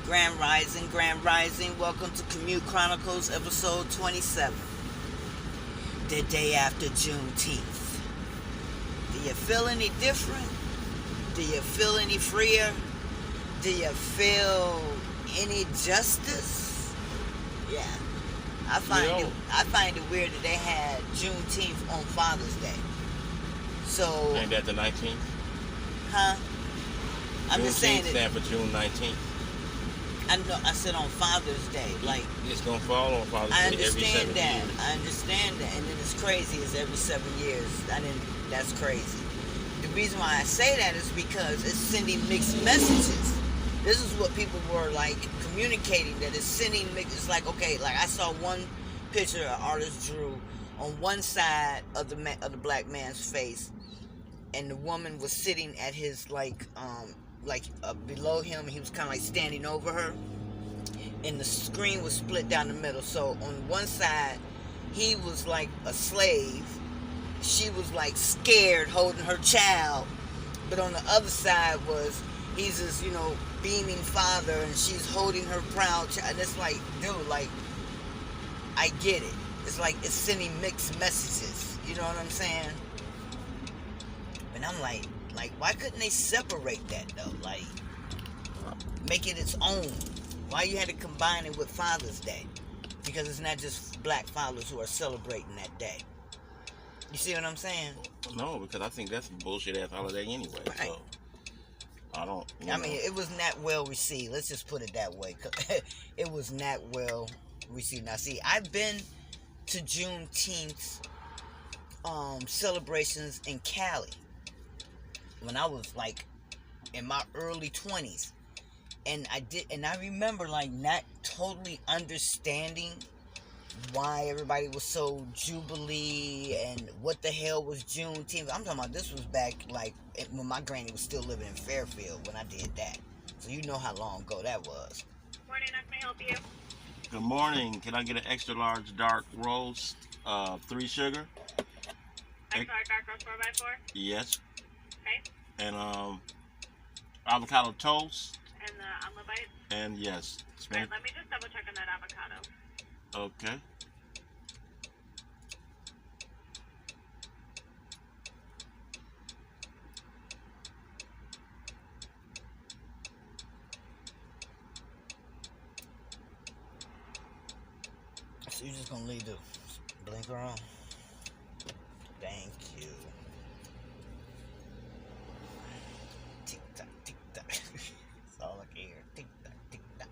Grand Rising. Welcome to Commute Chronicles, episode 27. The day after Juneteenth. Do you feel any different? Do you feel any freer? Do you feel any justice? Yeah. I find it weird that they had Juneteenth on Father's Day. So ain't that the 19th? Huh? I'm just saying it. Stand for June 19th. I know. I said on Father's Day, like it's gonna fall on Father's Day every 7 years. I understand that, and then it's crazy. It's every 7 years. That's crazy. The reason why I say that is because it's sending mixed messages. This is what people were like communicating, that it's sending mixed. It's like, okay, like I saw one picture an artist drew on one side of the black man's face, and the woman was sitting at his below him. He was kind of like standing over her, and the screen was split down the middle. So on one side, he was like a slave. She was like scared holding her child, but on the other side was he's this, beaming father, and she's holding her proud child. And it's like, dude, like, I get it. It's like it's sending mixed messages. You know what I'm saying? And I'm like, why couldn't they separate that though? Like, make it its own. Why you had to combine it with Father's Day? Because it's not just black fathers who are celebrating that day. You see what I'm saying? No, because I think that's a bullshit ass holiday anyway. Right. So I don't. I mean, it was not well received. Let's just put it that way. It was not well received. Now, see, I've been to Juneteenth celebrations in Cali when I was like in my early 20s, and I remember like not totally understanding why everybody was so jubilee and what the hell was Juneteenth. I'm talking about this was back like when my granny was still living in Fairfield when I did that. So you know how long ago that was. Morning, how can I help you? Good morning. Can I get an extra large dark roast, 3 sugar? Extra large dark roast 4x4? Yes. Okay. And avocado toast. And the omelet bite? And yes. Alright, let me just double check on that avocado. Okay. So you're just gonna leave the blinker on? Thank you. Tick tock, tick tock. That's all I can hear. Tick tock, tick tock.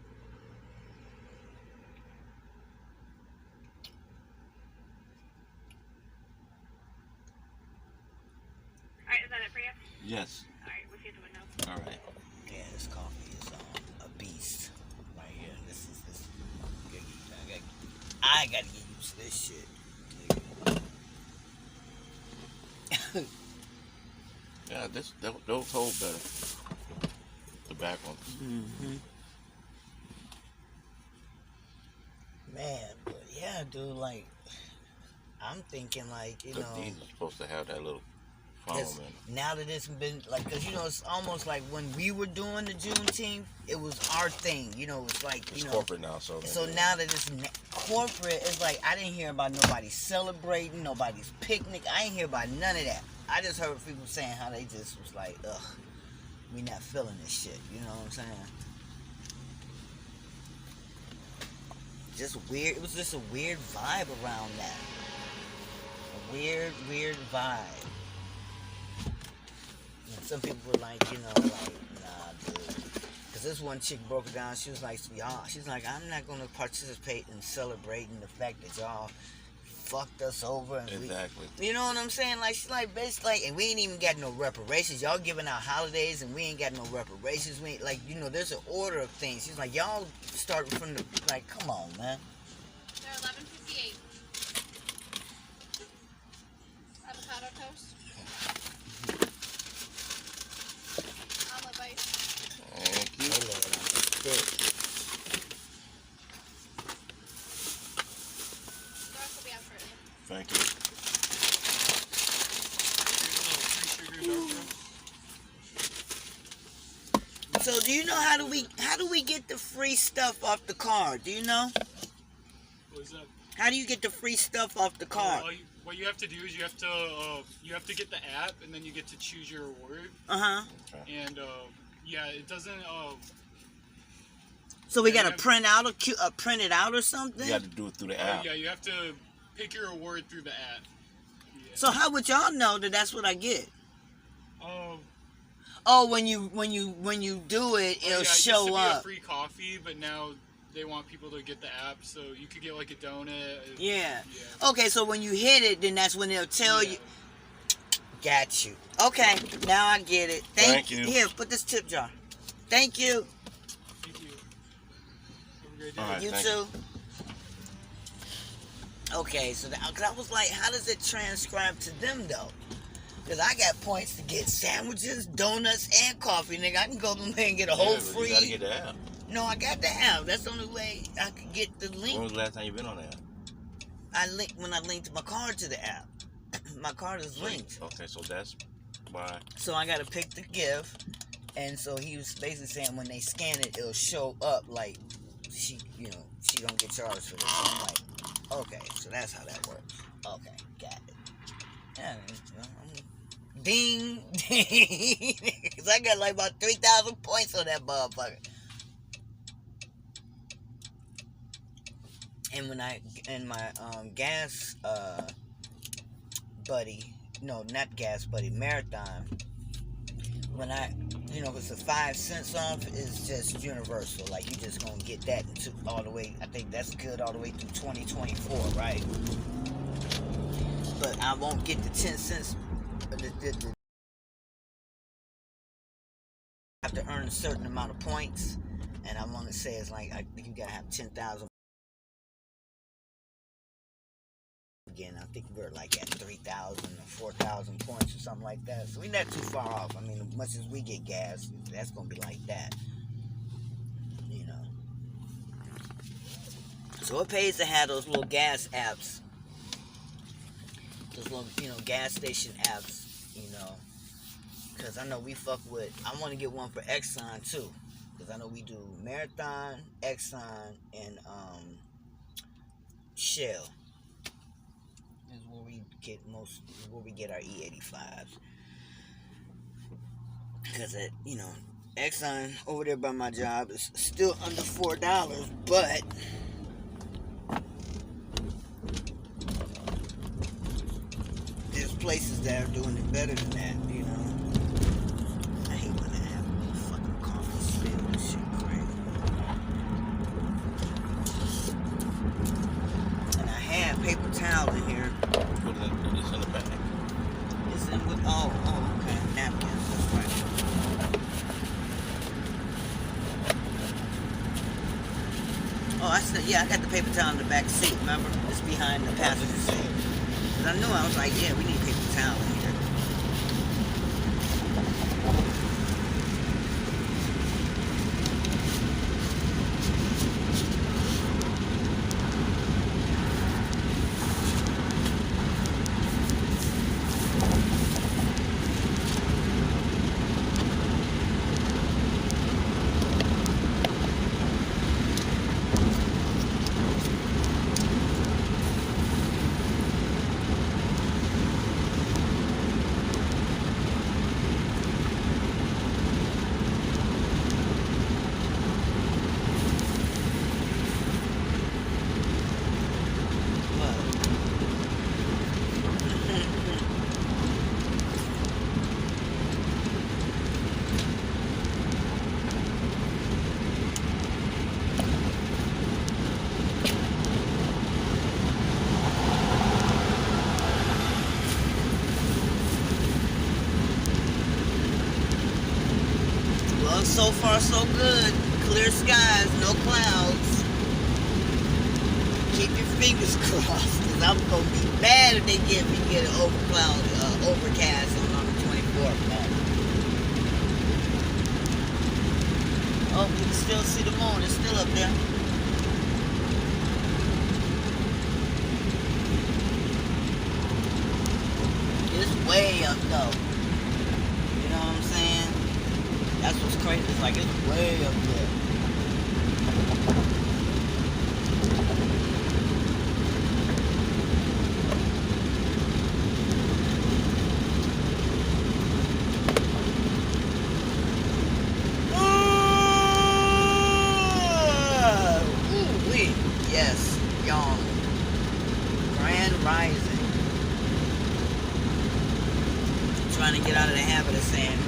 Alright, is that it for you? Yes. Alright, we'll see the window. All right. Yeah, this coffee is a beast right here. This. I gotta get used to this shit. Yeah, those hold better. The back ones. Mm-hmm. Man, but yeah, dude, like, I'm thinking, like, These are supposed to have that little foam in. Now that it's been, like, because, it's almost like when we were doing the Juneteenth, it was our thing, it's like, It's corporate now, so now that it's corporate, it's like, I didn't hear about nobody celebrating, nobody's picnic, I ain't hear about none of that. I just heard people saying how they just was like, ugh, we not feeling this shit, you know what I'm saying? Just weird, it was just a weird vibe around that. A weird vibe. And some people were like, nah, dude. Because this one chick broke it down. She was like, she's like, I'm not going to participate in celebrating the fact that y'all fucked us over. And exactly. You know what I'm saying? Like, she's like, basically, like, and we ain't even got no reparations. Y'all giving out holidays, and we ain't got no reparations. We ain't, like, there's an order of things. She's like, y'all start from the, like, come on, man. They're 11:58. Avocado toast. Omelet bite. Thank you. The rest will be out shortly. Thank you. So do you know how do we get the free stuff off the card? Do you know? What's that? How do you get the free stuff off the card? What you have to do is you have to get the app, and then you get to choose your reward. And yeah, it doesn't. So we gotta print it out or something. You got to do it through the app. Yeah, you have to pick your reward through the app. Yeah. So how would y'all know that that's what I get? When you do it, it'll show it used to be up. a free coffee, but now they want people to get the app, so you could get like a donut. Yeah. Okay, so when you hit it, then that's when they'll tell you. Got you. Okay, now I get it. Thank you. Here, put this tip jar. Thank you. Thank you. Have a great day. All right, You too. Okay, so cause I was like, how does it transcribe to them though? Because I got points to get sandwiches, donuts, and coffee, nigga. I can go there and get a whole free. You got to get the app. No, I got the app. That's the only way I could get the link. When was the last time you been on the app? When I linked my card to the app. My card is linked. Okay, so that's why. So I got to pick the gift. And so he was basically saying when they scan it, it'll show up like she don't get charged for this. So I'm like, okay, so that's how that works. Okay, got it. Yeah, ding, ding. Because I got like about 3,000 points on that motherfucker. And when my gas buddy, no, not gas buddy, marathon, when it's a 5 cents off, it's just universal. Like, you just gonna get that all the way, I think that's good all the way through 2024, right? But I won't get the 10 cents. I have to earn a certain amount of points, and I want to say it's like I think you gotta have 10,000. Again, I think we're like at 3,000 or 4,000 points or something like that. So we're not too far off. I mean, as much as we get gas, that's gonna be like that, you know. So it pays to have those little gas apps, those little gas station apps, because I know we fuck with. I want to get one for Exxon too, because I know we do Marathon, Exxon, and Shell. Is where we get our E85s. Because Exxon over there by my job is still under $4, but there's places that are doing it better than that, I hate when I have a little fucking coffee spill. This shit crazy. And I have paper towel in here. It's in the bag. It's in with okay, napkins. That's right. Oh, I got the paper towel in the back seat. Remember, it's behind the passenger seat. Cause I knew I was like, yeah, we need paper towel in here. So far, so good. Clear skies, no clouds. Keep your fingers crossed, because I'm going to be mad if they get an overcast on the 24th, man. Oh, we can still see the moon. It's still up there. It's way up, though. You know what I'm saying? That's what's crazy. It's like it's way up there. Ooh-wee. Yes, yawn. Grand rising. Trying to get out of the habit of saying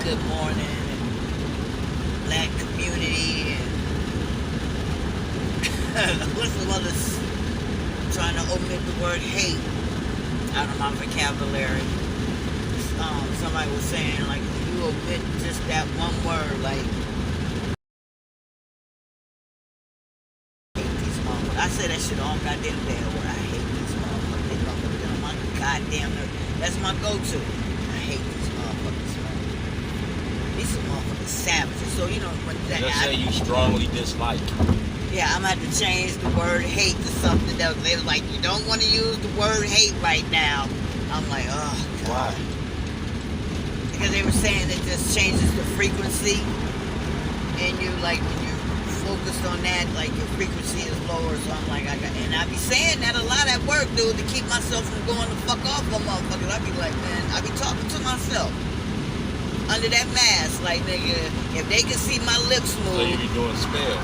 good morning and black community and what's some others, trying to omit the word hate out of my vocabulary. Somebody was saying, like, if you omit just that one word, like, hate these motherfuckers. I say that shit all goddamn day. What I hate these motherfuckers. They fucking get on my goddamn nerves. That's my go-to. I hate these motherfuckers, man. These some motherfuckers savages. So, you know, when that, Just say you strongly dislike. yeah, I'm gonna have to change the word hate to something else. They were like, you don't want to use the word hate right now. I'm like, oh, God. Why? Because they were saying it just changes the frequency. And you, like, when you're focused on that, like, your frequency is lower. So I'm like, and I be saying that a lot at work, dude, to keep myself from going the fuck off on motherfuckers. I be like, man, I be talking to myself under that mask. Like, nigga, if they can see my lips So you move. be doing spells.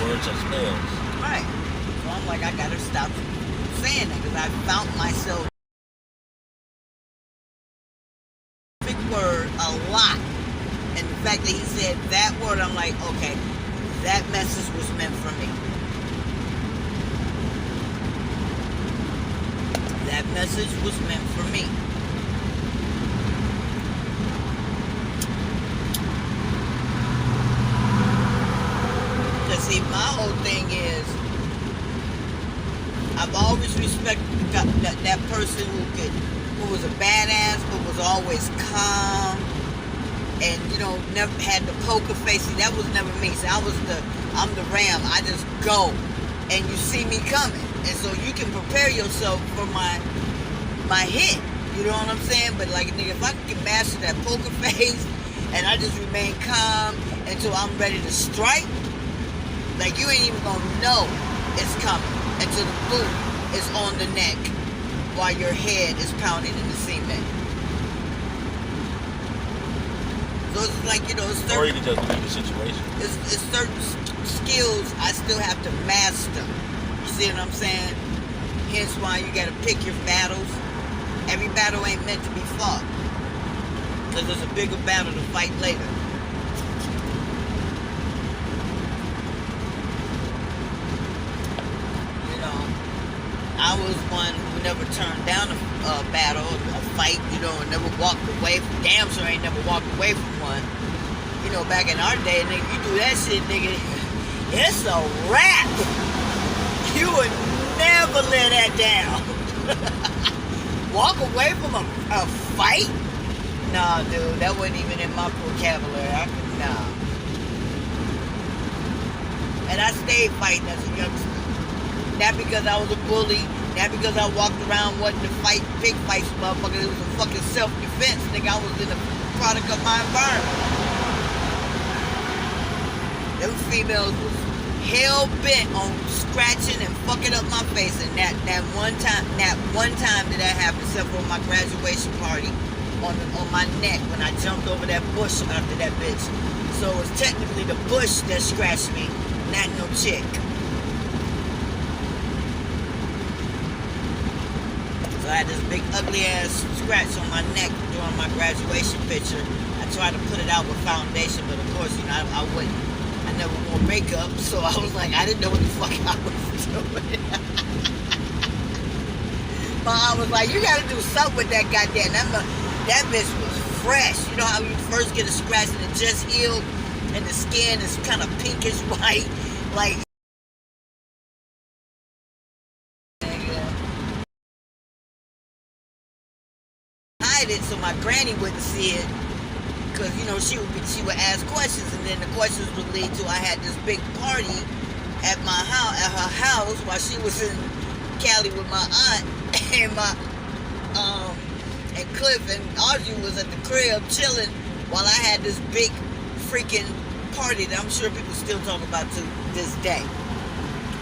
Words are spells. Right. So I'm like, I gotta stop saying that because I found myself big word a lot. And the fact that he said that word, I'm like, okay, that message was meant for me. That message was meant for me. Because see, my whole thing is, I've always respected that person who was a badass but was always calm and, you know, never had the poker face. See, that was never me. See, I'm the ram. I just go and you see me coming. And so you can prepare yourself for my hit. You know what I'm saying? But like, nigga, if I can master that poker face and I just remain calm until I'm ready to strike, like, you ain't even gonna know it's coming until the boot is on the neck while your head is pounding in the cement. So it's like, you know, it's Or you certain, can just leave the situation. it's certain skills I still have to master. You see what I'm saying? Hence why you gotta pick your battles. Every battle ain't meant to be fought, because there's a bigger battle to fight later. I was one who never turned down a battle, a fight, you know, and never walked away. Damn sure ain't never walked away from one. You know, back in our day, nigga, you do that shit, nigga, it's a wrap. You would never let that down. Walk away from a fight? Nah, dude, that wasn't even in my vocabulary. Nah. And I stayed fighting as a youngster. Not because I was a bully, not because I walked around wanting to fight big fights, motherfucker. It was a fucking self-defense, nigga. I was in the product of my environment. Them females was hell-bent on scratching and fucking up my face. And not one time did that happen, except for my graduation party on my neck when I jumped over that bush after that bitch. So it was technically the bush that scratched me, not no chick. I had this big ugly ass scratch on my neck during my graduation picture. I tried to put it out with foundation, but of course, you know, I never wore makeup, so I was like, I didn't know what the fuck I was doing. But I was like, you gotta do something with that goddamn, that bitch was fresh. You know how you first get a scratch and it just healed and the skin is kind of pinkish white, like, it so my granny wouldn't see it, because, you know, she would ask questions, and then the questions would lead to, I had this big party at her house while she was in Cali with my aunt and cliff, and Audrey was at the crib chilling while I had this big freaking party that I'm sure people still talk about to this day.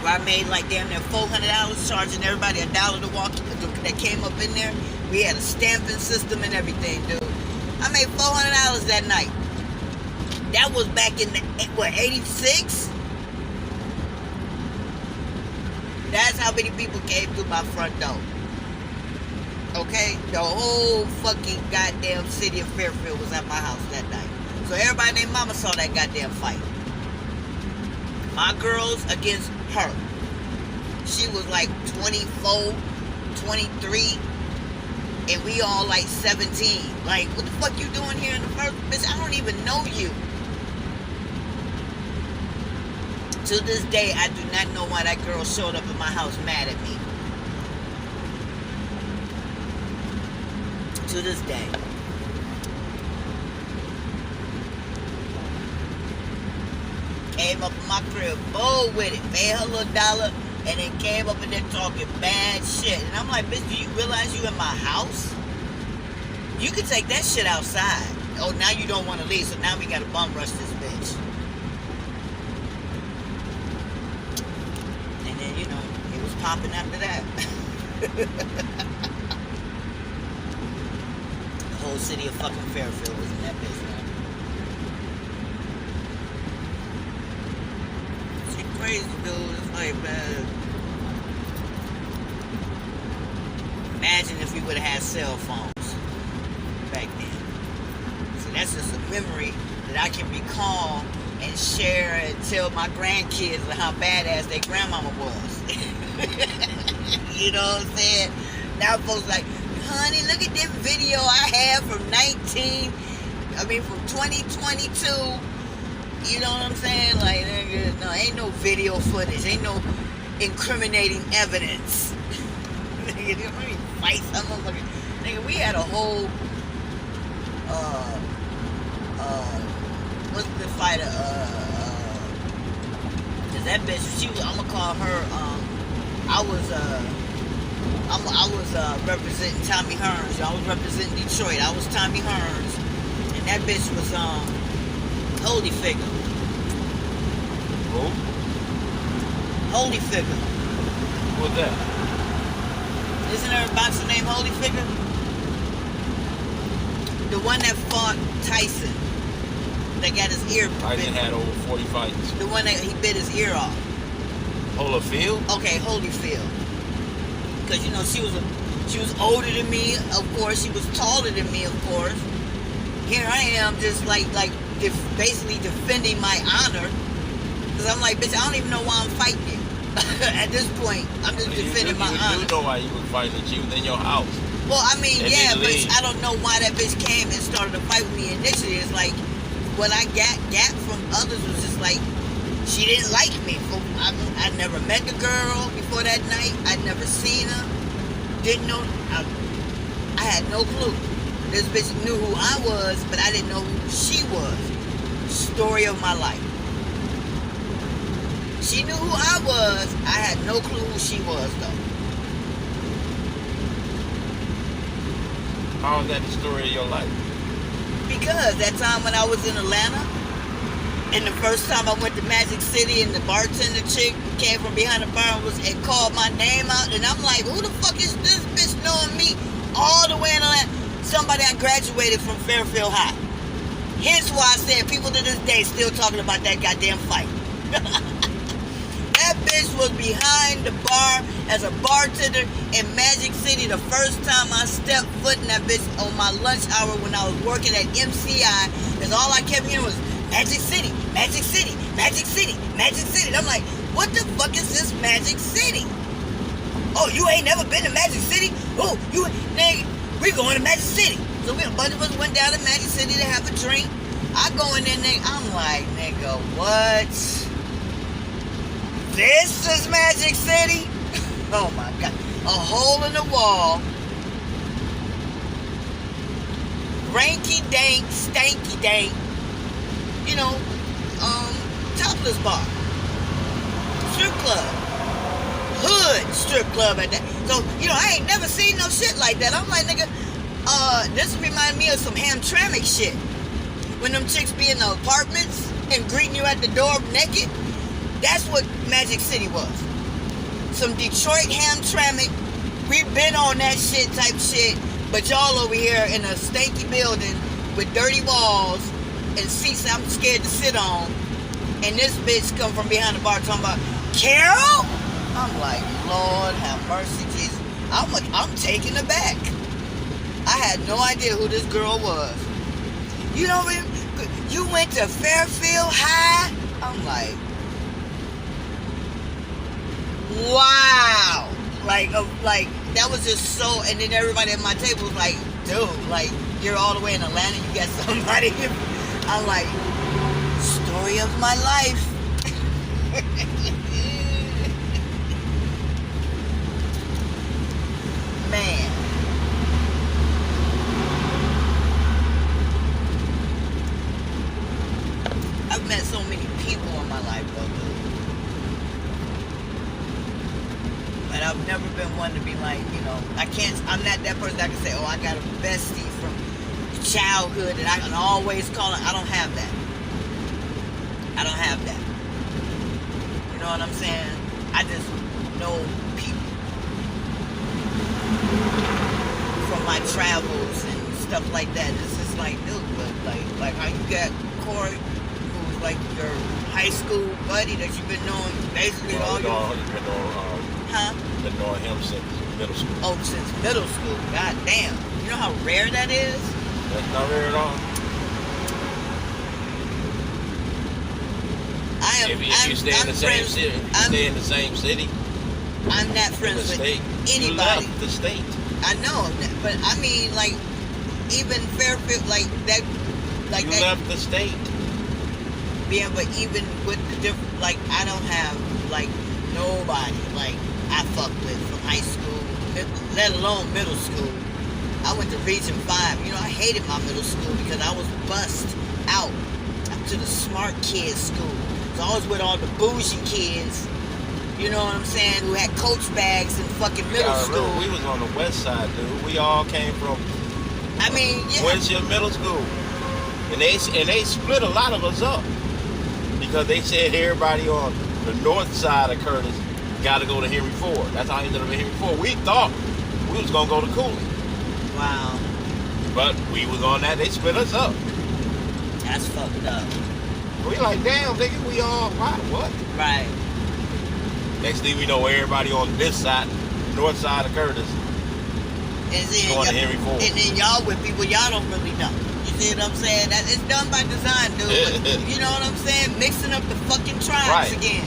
Where I made like damn near $400, charging everybody $1 to walk that came up in there. We had a stamping system and everything, dude. I made $400 that night. That was back in the, what, 86? That's how many people came through my front door. Okay? The whole fucking goddamn city of Fairfield was at my house that night. So everybody named Mama saw that goddamn fight. My girls against her. She was like 24, 23, and we all like 17. Like, what the fuck you doing here in the first? Bitch, I don't even know you. To this day, I do not know why that girl showed up in my house mad at me. To this day. Came up in my crib, bold with it, paid her little $1, and then came up in there talking bad shit. And I'm like, bitch, do you realize you in my house? You can take that shit outside. Oh, now you don't want to leave, so now we got to bum rush this bitch. And then, you know, it was popping after that. The whole city of fucking Fairfield was in that bitch, man. It's crazy, dude. It's like, man. Imagine if we would have had cell phones back then. So that's just a memory that I can recall and share and tell my grandkids how badass their grandmama was. You know what I'm saying? Now folks like, honey, look at this video I have from 2022. You know what I'm saying? Like, nigga, no, ain't no video footage. Ain't no incriminating evidence. Nigga, let me fight some motherfucker. Nigga, we had a whole, what's the fighter, cause that bitch, she was, I'm gonna call her, I was representing Tommy Hearns. I was representing Detroit. I was Tommy Hearns. And that bitch was, Holyfinger. Who? Holyfinger. What's that? Isn't there a boxer named Holyfinger? The one that fought Tyson. That got his ear bit. Tyson had over 40 fights. The one that he bit his ear off. Holyfield? Okay, Holyfield. Because, you know, she was older than me, of course. She was taller than me, of course. Here I am just basically defending my honor. Because I'm like, bitch, I don't even know why I'm fighting you. At this point, I'm just defending my honor. You know why you were fighting. She was in your house. Well, I mean, And yeah, but leave. I don't know why that bitch came and started to fight with me initially. It's like, what I got from others was just like, she didn't like me. I never met the girl before that night. I'd never seen her. Didn't know. I had no clue. This bitch knew who I was, but I didn't know who she was. Story of my life. She knew who I was. I had no clue who she was, though. How is that the story of your life? Because that time when I was in Atlanta, and the first time I went to Magic City, and the bartender chick came from behind the bar and called my name out, and I'm like, who the fuck is this bitch knowing me all the way in Atlanta? Somebody I graduated from Fairfield High. Hence why I said people to this day still talking about that goddamn fight. That bitch was behind the bar as a bartender in Magic City the first time I stepped foot in that bitch on my lunch hour when I was working at MCI. Because all I kept hearing was, Magic City, Magic City, Magic City, Magic City. And I'm like, what the fuck is this Magic City? Oh, you ain't never been to Magic City? Oh, you, nigga, we going to Magic City. So a bunch of us went down to Magic City to have a drink. I go in there, nigga, I'm like, nigga, what? This is Magic City? Oh my God. A hole in the wall. Ranky dank, stanky dank. You know, topless bar. Strip club. Hood strip club at that. So, you know, I ain't never seen no shit like that. I'm like, nigga, This remind me of some Hamtramck shit. When them chicks be in the apartments and greeting you at the door naked. That's what Magic City was. Some Detroit Hamtramck. We've been on that shit type shit. But y'all over here in a stanky building with dirty walls and seats I'm scared to sit on. And this bitch come from behind the bar talking about, Carol? I'm like, Lord have mercy, Jesus. I'm taken aback. I had no idea who this girl was. You don't remember? You went to Fairfield High? I'm like, wow. Like that was just so. And then everybody at my table was like, dude, like you're all the way in Atlanta. You got somebody. I'm like, story of my life. Man. I've met so many people in my life, though, dude. But I've never been one to be like, you know, I'm not that person that can say, oh, I got a bestie from childhood that I can always call it. I don't have that. I don't have that. You know what I'm saying? I just know people from my travels and stuff like that. It's just like, dude, but like how you got Corey, who's like your high school buddy that you've been knowing basically all your... Been knowing him since middle school. Oh, since middle school. God damn. You know how rare that is? That's not rare at all. If you stay in the same city, I'm not friends with anybody. You left the state. I know, but I mean, like, even Fairfield, like that, like you that. left the state. Yeah, but even with the different, like, I don't have like nobody like I fuck with from high school, let alone middle school. I went to Region 5. You know, I hated my middle school because I was bussed out to the smart kids school. So I was with all the bougie kids, you know what I'm saying, who had coach bags in fucking middle school. We was on the west side, dude. We all came from Winship Middle School. And they split a lot of us up. Because they said everybody on the north side of Curtis got to go to Henry Ford. That's how I ended up at Henry Ford. We thought we was going to go to Cooley. Wow. But we was on that. They split us up. That's fucked up. We like, damn, nigga, we all, what? Right. Next thing we know, everybody on this side, north side of Curtis, going to Henry Ford. And then y'all with people y'all don't really know. You see what I'm saying? That it's done by design, dude. But you know what I'm saying? Mixing up the fucking tribes again.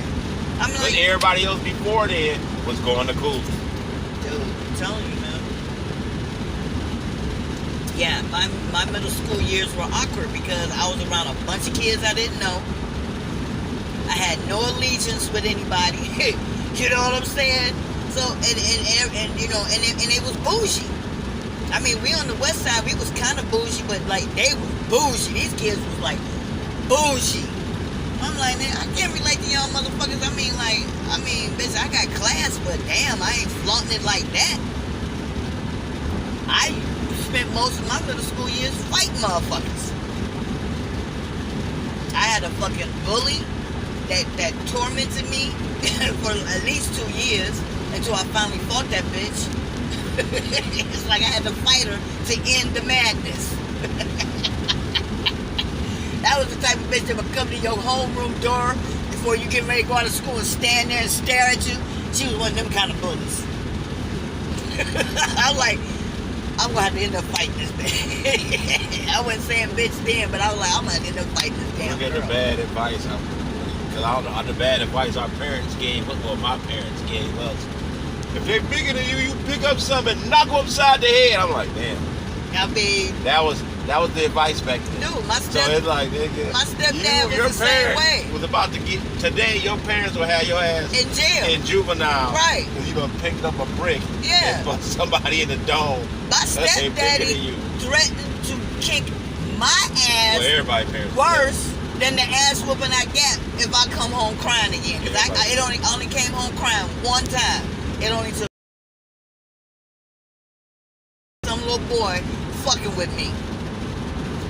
I'm like, but everybody else before then was going to Cooley. Dude, I'm telling you, man. Yeah, my middle school years were awkward because I was around a bunch of kids I didn't know. I had no allegiance with anybody. You know what I'm saying? So and you know and it was bougie. I mean, we on the west side, we was kind of bougie, but like they was bougie. These kids was like bougie. I'm like, man, I can't relate to y'all motherfuckers. I mean, bitch, I got class, but damn, I ain't flaunting it like that. I spent most of my middle school years fighting motherfuckers. I had a fucking bully that tormented me for at least 2 years until I finally fought that bitch. It's like I had to fight her to end the madness. That was the type of bitch that would come to your homeroom door before you get ready to go out of school and stand there and stare at you. She was one of them kind of bullies. I'm like, I'm going to have to end up fighting this bitch. I wasn't saying bitch then, but I was like, I'm going to end up fighting this damn girl. Look at the bad advice. Because I don't know, the bad advice our parents gave us, well, my parents gave us. If they're bigger than you, you pick up something and knock them upside the head. I'm like, damn. I mean, that was the advice back then. Dude, my stepdad was the same way. Was about to get today. Your parents will have your ass in jail, in juvenile, right? Because you done picked up a brick, and put somebody in the dome. My stepdaddy threatened to kick my ass. Well, everybody's parents worse than the ass whooping I get if I come home crying again. Because it only came home crying one time. It only took some little boy fucking with me.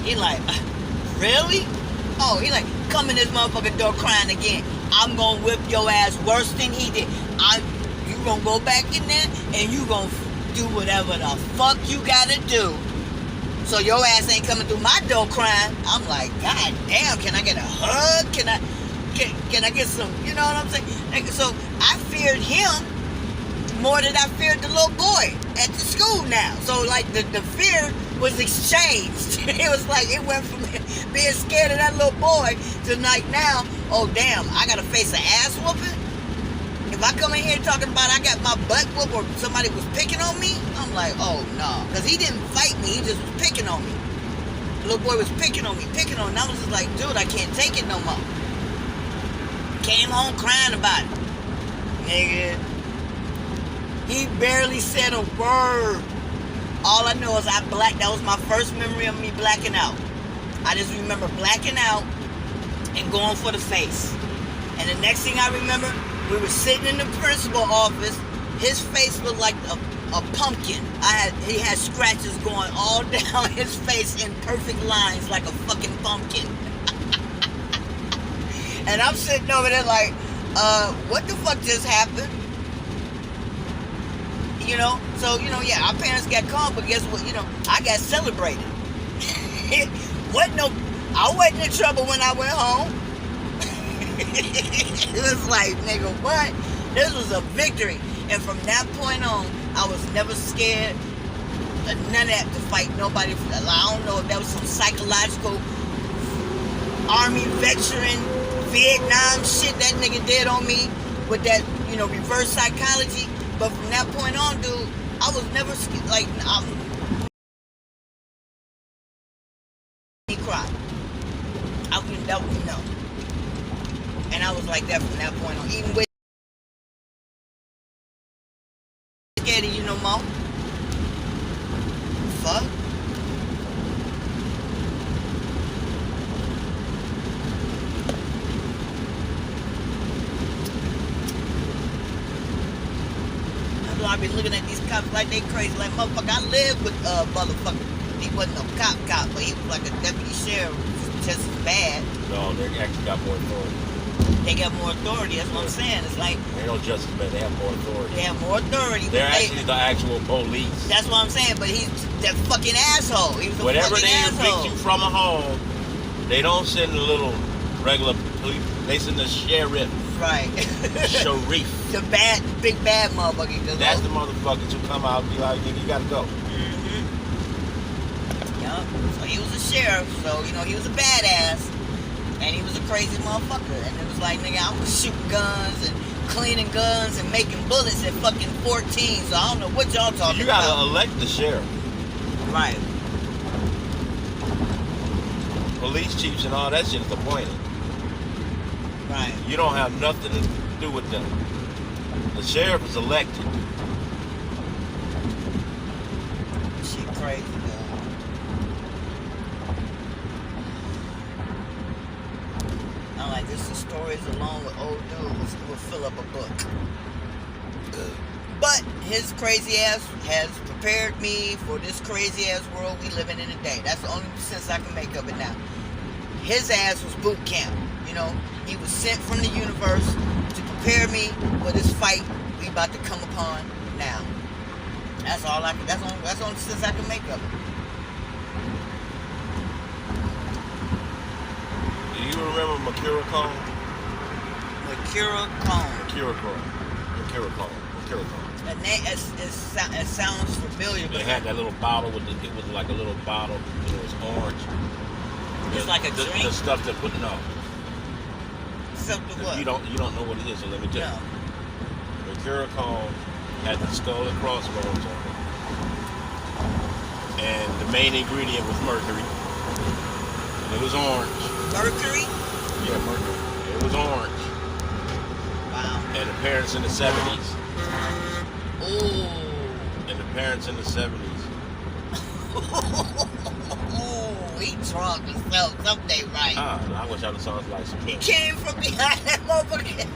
He like, really? Oh, he like, come in this motherfucking door crying again. I'm gonna whip your ass worse than he did. You gonna go back in there and you gonna do whatever the fuck you gotta do. So your ass ain't coming through my door crying. I'm like, God damn, can I get a hug? Can I get some, you know what I'm saying? Like, so I feared him more than I feared the little boy at the school now. So like the fear was exchanged. It was like, it went from being scared of that little boy to like now, oh damn, I gotta face an ass whooping? If I come in here talking about I got my butt whooped or somebody was picking on me, I'm like, oh no. Because he didn't fight me, he just was picking on me. The little boy was picking on me. And I was just like, dude, I can't take it no more. Came home crying about it. Nigga. He barely said a word. All I know is that was my first memory of me blacking out. I just remember blacking out and going for the face. And the next thing I remember, we were sitting in the principal office. His face looked like a pumpkin. He had scratches going all down his face in perfect lines like a fucking pumpkin. And I'm sitting over there like, what the fuck just happened? You know? So, you know, yeah, our parents got caught, but guess what? You know, I got celebrated. I wasn't in trouble when I went home. It was like, nigga, what? This was a victory. And from that point on, I was never scared of none of that to fight nobody. I don't know if that was some psychological Army veteran, Vietnam shit that nigga did on me with that, you know, reverse psychology. But from that point on, dude, I was never scared. Like, he cried. That was no. And I was like that from that point on. Even with scared of you no more. Fuck. I be looking at these cops like they crazy. Like, motherfucker, I live with motherfucker. He wasn't a cop, but he was like a deputy sheriff. Just as bad. No, they actually got more authority. They got more authority. That's what I'm saying. It's like they don't justice, man. They have more authority. They have more authority. They're actually the actual police. That's what I'm saying. But he's that fucking asshole. He was a Whenever fucking asshole. they evict you from a home, they don't send a little regular police. They send the sheriff. Right. Sharif. The big bad motherfucker. That's the motherfuckers who come out and be like, nigga, you gotta go. Mm-hmm. Yup. So he was a sheriff, so, you know, he was a badass. And he was a crazy motherfucker. And it was like, nigga, I was shooting guns and cleaning guns and making bullets at fucking 14. So I don't know what y'all talking about. You gotta elect the sheriff. Right. Police chiefs and all that shit is appointed. Right. You don't have nothing to do with them. The sheriff is elected. She crazy, though. I'm like, this is stories along with old dudes who will fill up a book. But his crazy ass has prepared me for this crazy ass world we living in today. That's the only sense I can make of it now. His ass was boot camp, you know. He was sent from the universe to prepare me for this fight we about to come upon now. That's all I can. That's the only sense I can make of it. Do you remember Makura Cone? Makura Cone. Makura Cone. Makura Cone. Makura Cone. The name, it sounds familiar. They had that little bottle with it was like a little bottle. It was orange. It's like a drink. The stuff that put no. Something what? You don't know what it is, so let me tell you. The Curacao had the skull and crossbones on it. And the main ingredient was mercury. And it was orange. Mercury? Yeah, mercury. It was orange. Wow. And the parents in the 70s. Ooh. And the parents in the 70s. He drunk himself someday, right? I wish I would have sounded like some. He came from behind that motherfucker.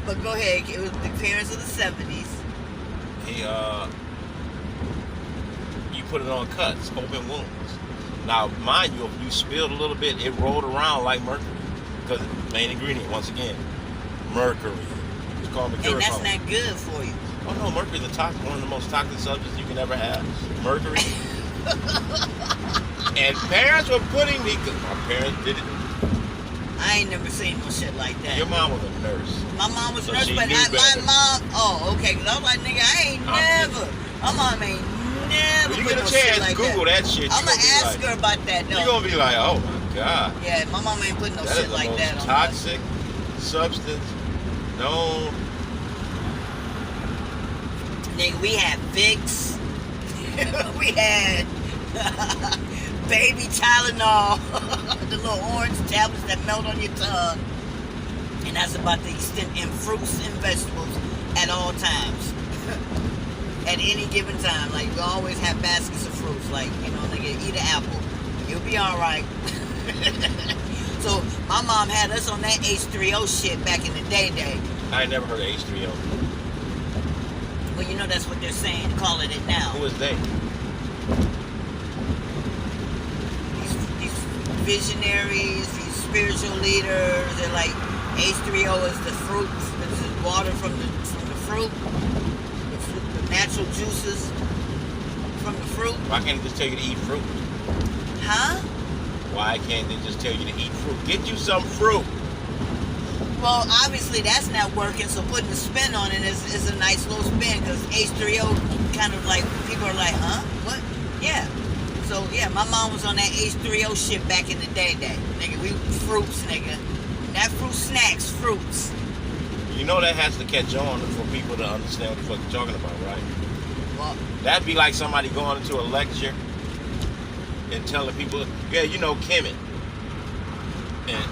But go ahead, it was the parents of the 70s. You put it on cuts, open wounds. Now, mind you, if you spilled a little bit, it rolled around like mercury. Because the main ingredient, once again, mercury. It's called mercury. And that's not good for you. Oh no, mercury is one of the most toxic substances you can ever have. Mercury. And parents were putting me, because my parents did it. I ain't never seen no shit like that. Your mom was a nurse. My mom was So a nurse, she but knew my better. mom, oh, okay, because I was like, nigga, I ain't never, my mom ain't never When you put get a no chance, shit like Google that shit. I'm going to ask her about that, though. You're going to be like, oh my God. Yeah, my mom ain't putting no That shit is the like most that on toxic substance known. Nigga, we had Vicks. We had baby Tylenol. The little orange tablets that melt on your tongue. And that's about the extent in fruits and vegetables at all times. At any given time. Like, we always have baskets of fruits. Like, you know, nigga, eat an apple. You'll be alright. So, my mom had us on that H3O shit back in the day. I ain't never heard of H3O. Well, you know that's what they're saying, calling it now. Who is they? These visionaries, these spiritual leaders, they're like, H3O is the fruit, this is water from the fruit, the natural juices from the fruit. Why can't they just tell you to eat fruit? Huh? Why can't they just tell you to eat fruit? Get you some fruit. Well, obviously that's not working, so putting a spin on it is a nice little spin, because H3O kind of like, people are like, huh? What? Yeah. So, yeah, my mom was on that H3O shit back in the day. Nigga, we fruits, nigga. That fruit snacks, fruits. You know that has to catch on for people to understand what the fuck you're talking about, right? Well, That'd be like somebody going into a lecture and telling people, yeah, you know Kemet. And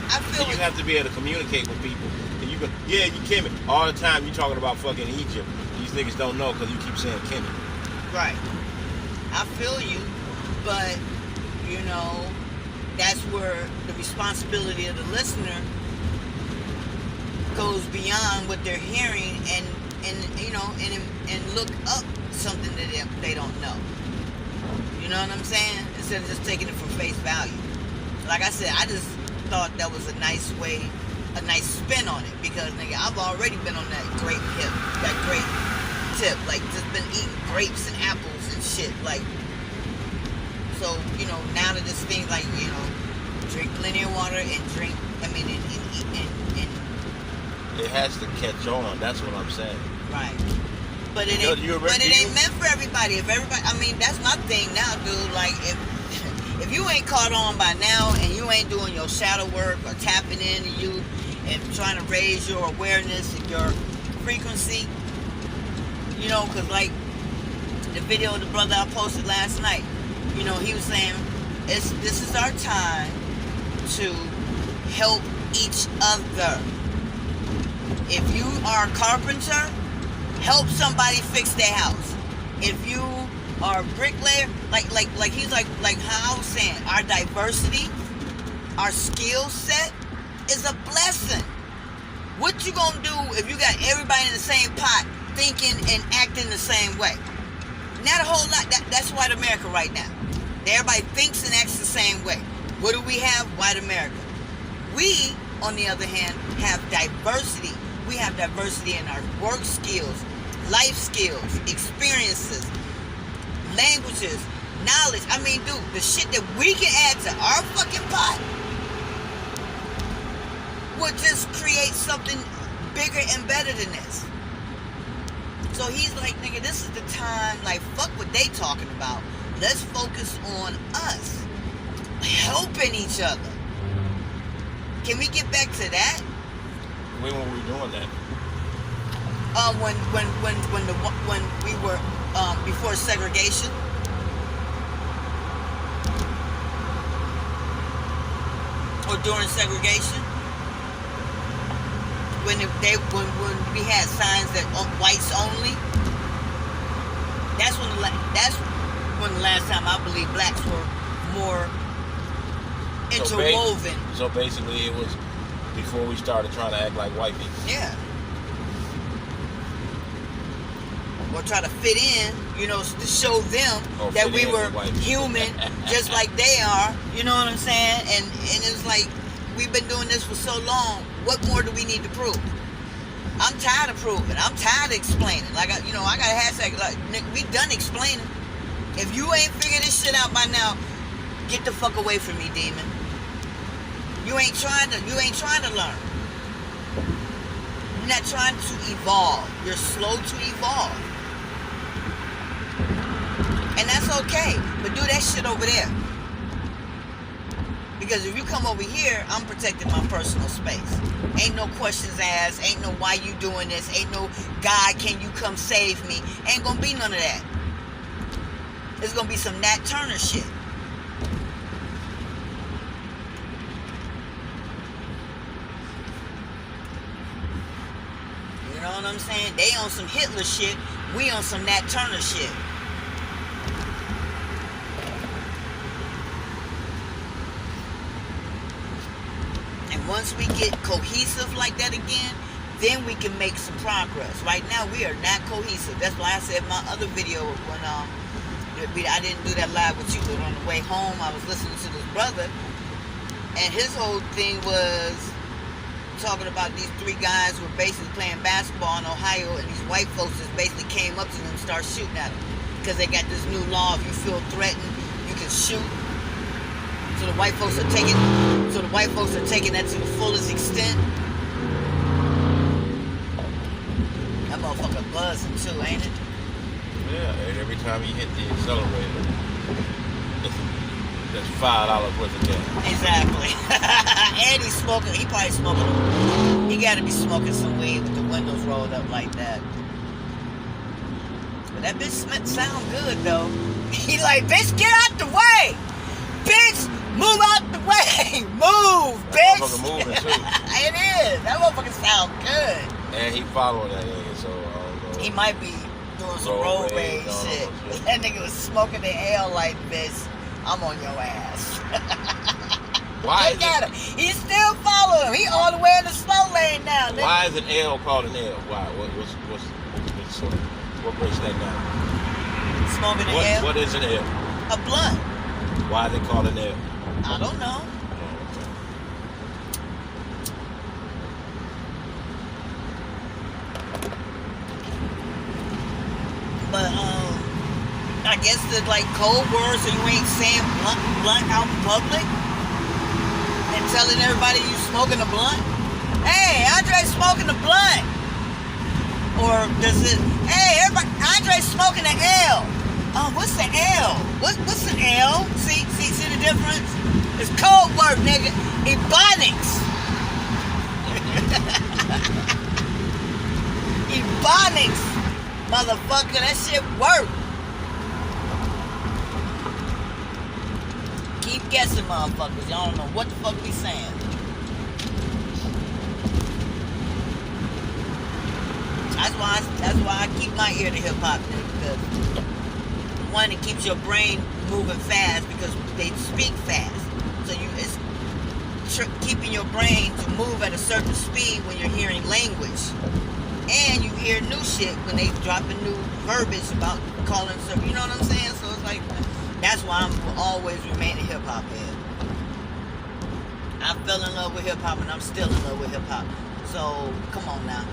I feel you have to be able to communicate with people. And you go, yeah, you Kemet. All the time you talking about fucking Egypt. These niggas don't know because you keep saying Kemet. right. I feel you, but, you know, that's where the responsibility of the listener goes beyond what they're hearing and you know, and look up something that they don't know. You know what I'm saying? Instead of just taking it for face value. Like I said, I just thought that was a nice way, a nice spin on it, because nigga, I've already been on that grape tip, like just been eating grapes and apples and shit, like. So, you know, now that this thing, like, you know, drink plenty of water and drink, I mean, and It has to catch on. That's what I'm saying. right. But it ain't, meant for everybody. If everybody, I mean, that's my thing now, dude. Like, if you ain't caught on by now and you ain't doing your shadow work or tapping into you and trying to raise your awareness and your frequency, you know, because like the video of the brother I posted last night, you know, he was saying, this is our time to help each other. If you are a carpenter, help somebody fix their house. If you are a bricklayer, like he's like how I was saying, our diversity, our skill set is a blessing. What you gonna do if you got everybody in the same pot thinking and acting the same way? Not a whole lot. That's white America right now. Everybody thinks and acts the same way. What do we have? White America. We, on the other hand, have diversity. We have diversity in our work skills, life skills, experiences, languages, knowledge. I mean, dude, the shit that we can add to our fucking pot would just create something bigger and better than this. So he's like, nigga, this is the time, like, fuck what they talking about. Let's focus on us helping each other. Can we get back to that? When were we doing that? When we were before segregation. Or during segregation. When we had signs that whites only. That's when the last time I believe blacks were more interwoven. So basically it was before we started trying to act like white people. Yeah. Or try to fit in you know, to show them that we were human just like they are. You know what I'm saying? And it's like, we've been doing this for so long. What more do we need to prove? I'm tired of proving. I'm tired of explaining. Like, I got a hashtag, like, Nick, we done explaining. If you ain't figured this shit out by now, get the fuck away from me, demon. You ain't trying to learn. You're not trying to evolve. You're slow to evolve. And that's okay. But do that shit over there. Because if you come over here, I'm protecting my personal space. Ain't no questions asked. Ain't no why you doing this. Ain't no God, can you come save me? Ain't gonna be none of that. It's gonna be some Nat Turner shit. You know what I'm saying? They on some Hitler shit. We on some Nat Turner shit. Once we get cohesive like that again, then we can make some progress. Right now, we are not cohesive. That's why I said in my other video when I didn't do that live with you, but on the way home, I was listening to this brother, and his whole thing was talking about these three guys who were basically playing basketball in Ohio, and these white folks just basically came up to them and started shooting at them because they got this new law: if you feel threatened, you can shoot. So the white folks are taking that to the fullest extent. That motherfucker buzzing too, ain't it? Yeah, and every time you hit the accelerator, that's $5 worth of gas. Exactly. And he's smoking. He probably smoking. He got to be smoking some weed with the windows rolled up like that. But that bitch sound good though. He like, bitch, get out the way, bitch. Move out the way! Move, bitch! That motherfucker moving too. It is. That motherfucker sound good. And he following that nigga, so I don't know. He might be doing some road rage shit. That nigga was smoking the L like, bitch, I'm on your ass. Why Look at him. He's still following him. He all the way in the slow lane now. Nigga. Why is an L called an L? Why? What breaks that down? Smoking an L? What is an L? A blunt. Why they call it an L? I don't know. But I guess the like code words so you ain't saying blunt out in public and telling everybody you smoking a blunt. Hey, Andre's smoking a blunt. Or does it? Hey, everybody, Andre's smoking an L. Oh, what's the L? What's an L? See the difference? It's code word, nigga. Ebonics. Ebonics. Motherfucker, that shit work. Keep guessing, motherfuckers. Y'all don't know what the fuck we saying. That's why I keep my ear to hip hop, nigga, because one, it keeps your brain moving fast because they speak fast. So it's keeping your brain to move at a certain speed when you're hearing language. And you hear new shit when they dropping new verbiage about calling stuff. You know what I'm saying? So it's like, that's why I'm always remain a hip hop head. I fell in love with hip hop and I'm still in love with hip hop. So come on now.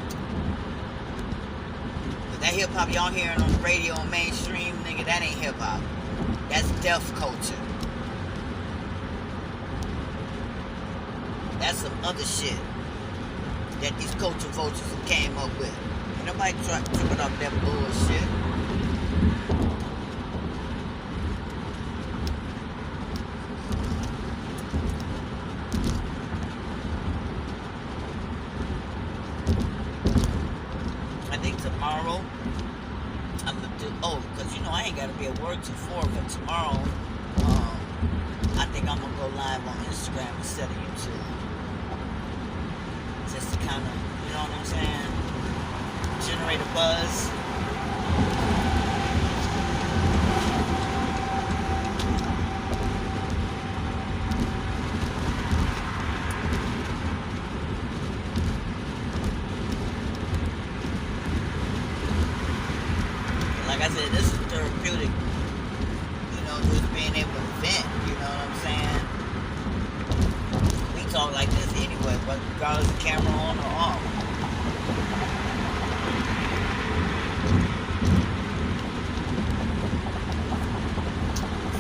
That hip hop y'all hearing on the radio and mainstream, nigga, that ain't hip hop. That's deaf culture. That's some other shit that these culture vultures have came up with. Ain't nobody tripping off that bullshit. I think tomorrow I'm gonna do. Because you know I ain't gotta be at work till 4. But tomorrow, I think I'm gonna go live on Instagram instead of YouTube. Just to kind of, you know what I'm saying, generate a buzz. Like I said, this is the therapeutic. You know, just being able to vent. You know what I'm saying? We talk like this anyway, but regardless of camera on or off.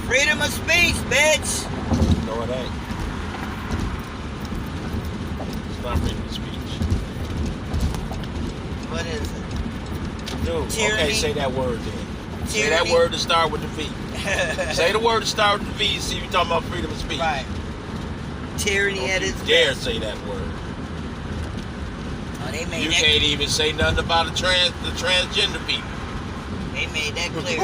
Freedom of speech, bitch. No, it ain't. It's not freedom of speech. What is it? Dude, Tyranny. okay, say that word then. Say that Tyranny. word to start with the V. Say the word to start with the V and see if you're talking about freedom of speech. Right. Tyranny Don't at you its dare best. say that word. Oh, they made You that. can't even say nothing about the transgender people. They made that clear.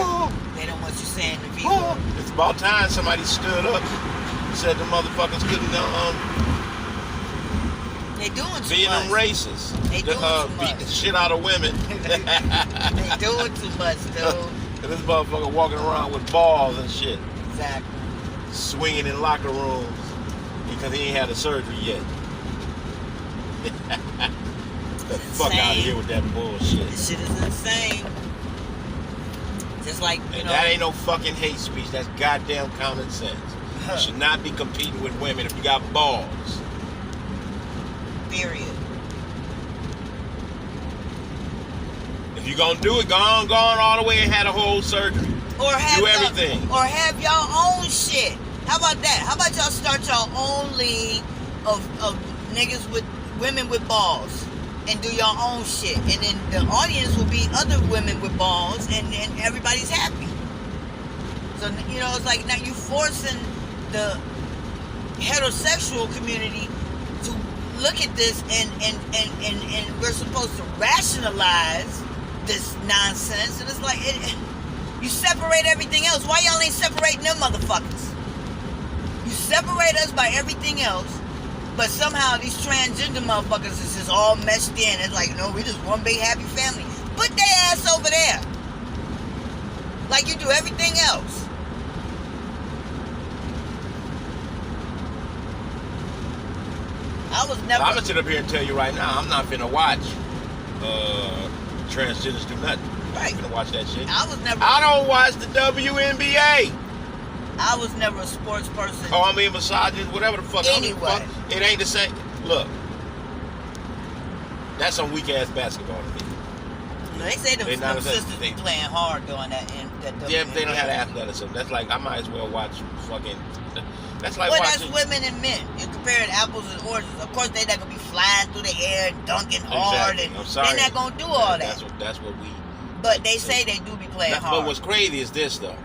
They don't want you saying the V Oh, word. it's about time somebody stood up and said the motherfuckers couldn't They doing too being them much. racist. They doing too Beat much. the shit out of women. They doing too much, dude. And this motherfucker walking around with balls and shit, Exactly. swinging in locker rooms because he ain't had a surgery yet. The fuck out of here with that bullshit. This shit is insane. Just like, you And know. that ain't no fucking hate speech. That's goddamn common sense. You should not be competing with women if you got balls. Period. If you gonna do it, go on all the way and have a whole surgery. Or have Do y'all- everything. Or have y'all own shit. How about that? How about y'all start your own league of niggas with women with balls and do your own shit, and then the audience will be other women with balls, and everybody's happy. So you know, it's like now you forcing the heterosexual community to look at this, and we're supposed to rationalize this nonsense, and it's like you separate everything else. Why y'all ain't separating them motherfuckers? You separate us by everything else, but somehow these transgender motherfuckers is just all meshed in. It's like, no, we just one big happy family. Put their ass over there. Like you do everything else. I was never... I'm gonna sit up here and tell you right now, I'm not finna watch transgenders do nothing. Right. I'm finna watch that shit. I I don't watch the WNBA. was never a sports person. Call me a misogynist, whatever the fuck. Anyway. It ain't the same. Look, that's some weak ass basketball to me. They say They them not the same. sisters be playing hard doing that. Yeah, but they don't have athleticism. That's like, I might as well watch fucking. That's like Well, watching. that's women and men. You're comparing apples and oranges. Of course, they're not gonna be flying through the air and dunking hard, Exactly. and I'm sorry. they're not gonna do all that. That's what we. But they say they do be playing hard. But what's crazy is this though.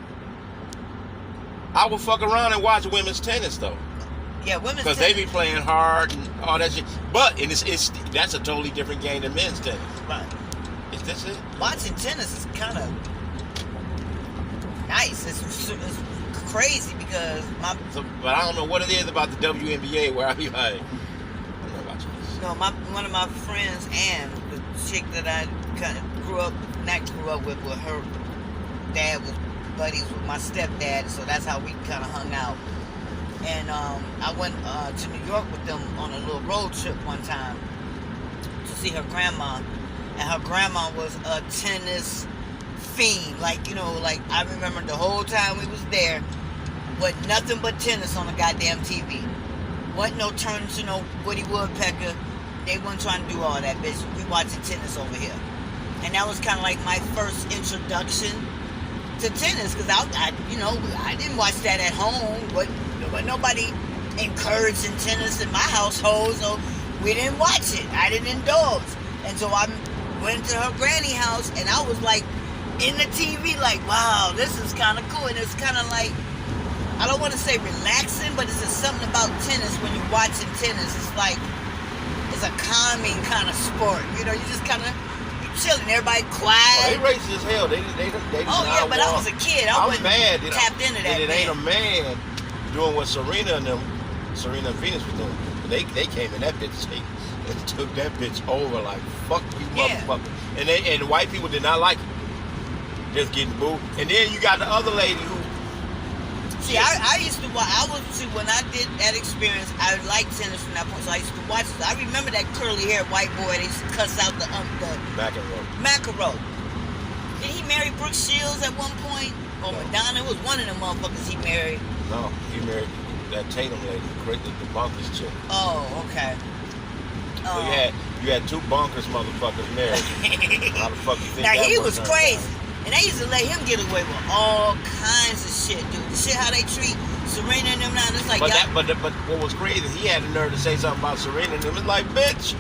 I would fuck around and watch women's tennis though, Yeah, women's because they tennis. be playing hard and all that shit. But it's that's a totally different game than men's tennis. Right. Is this it? Watching tennis is kind of nice. It's crazy because But I don't know what it is about the WNBA where I be like, I'm not watching this. no, one of my friends, Ann, the chick that I kind of grew up with her dad was buddies with my stepdad, so that's how we kind of hung out. And I went to New York with them on a little road trip one time to see her grandma, and her grandma was a tennis fiend. Like, you know, like I remember the whole time we was there, but nothing but tennis on the goddamn TV. Wasn't no turn to no Woody Woodpecker. They weren't trying to do all that, bitch. We watching tennis over here. And that was kind of like my first introduction to tennis, because I didn't watch that at home, but nobody encouraging tennis in my household, so we didn't watch it. I didn't indulge. And so I went to her granny house, and I was like in the TV, like, wow, this is kind of cool. And it's kind of like, I don't want to say relaxing, but it's just something about tennis. When you're watching tennis, it's like, it's a calming kind of sport. You know, you just kind of chilling, everybody quiet. They racist as hell. They Oh yeah, but I was a kid. I wasn't mad, tapped into that. And it ain't a man doing what Serena and Venus was doing. They came in that bitch and took that bitch over like, fuck you, motherfucker. And the white people did not like it. Just getting booed. And then you got the other lady who. See, I used to watch. When I did that experience, I liked tennis from that point. So I used to watch it. I remember that curly haired white boy that used to cuss out the McEnroe. McEnroe. Did he he marry Brooke Shields at one point? Or Madonna? It was one of them motherfuckers he married. No, he married that Tatum lady, the bonkers chick. Oh, okay. So you had two bonkers motherfuckers married. How the fuck you think now that he was crazy. Out? And they used to let him get away with all kinds of shit, dude. The shit how they treat Serena and them now, it's like but what was crazy, he had the nerve to say something about Serena and them. It's like, bitch,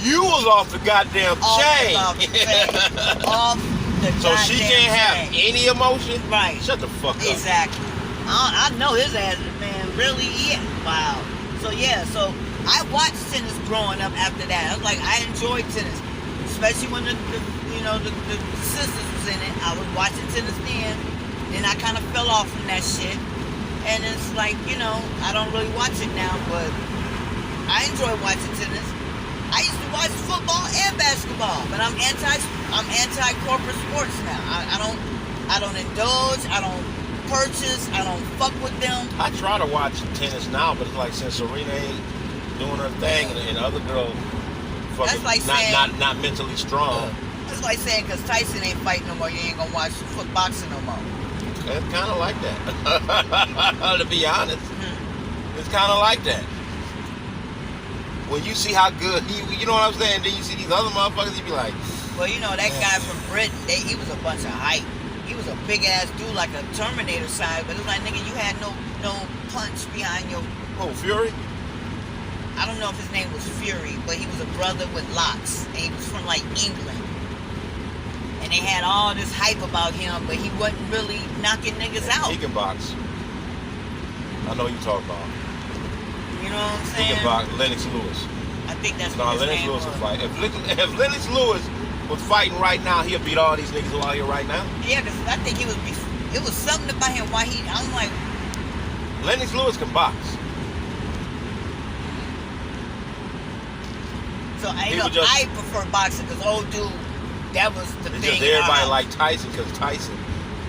you was off the goddamn chain. Off the so she can't have any emotion? Right. Shut the fuck up. Exactly. I know his ass, man. Really? Yeah. Wow. So yeah, so I watched tennis growing up after that. I was like, I enjoyed tennis. Especially when the sisters was in it. I was watching tennis then. Then I kind of fell off from that shit. And it's like, I don't really watch it now, but I enjoy watching tennis. I used to watch football and basketball, but I'm anti corporate sports now. I don't indulge, I don't purchase, I don't fuck with them. I try to watch tennis now, but it's like since Serena ain't doing her thing and the other girl fucking like not mentally strong. That's like saying because Tyson ain't fighting no more, you ain't gonna watch boxing no more. It's kind of like that. To be honest, it's kind of like that. When you see how good you know what I'm saying, then you see these other motherfuckers, you be like, well, that guy from Britain, he was a bunch of hype. He was a big ass dude, like a Terminator side, but it was like, nigga, you had no punch behind your. Oh, Fury? I don't know if his name was Fury, but he was a brother with locks, and he was from like England. And they had all this hype about him, but he wasn't really knocking niggas out. He can box. I know you talk about. You know what I'm saying? He can box. Lennox Lewis. I think that's what his Lennox name Lewis was. will fight. If Lennox Lewis was fighting right now, he'll beat all these niggas who are here right now. Yeah, because I think it was something about him why I'm like. Lennox Lewis can box. So I prefer boxing because old dude, that was the thing. Just everybody liked Tyson because Tyson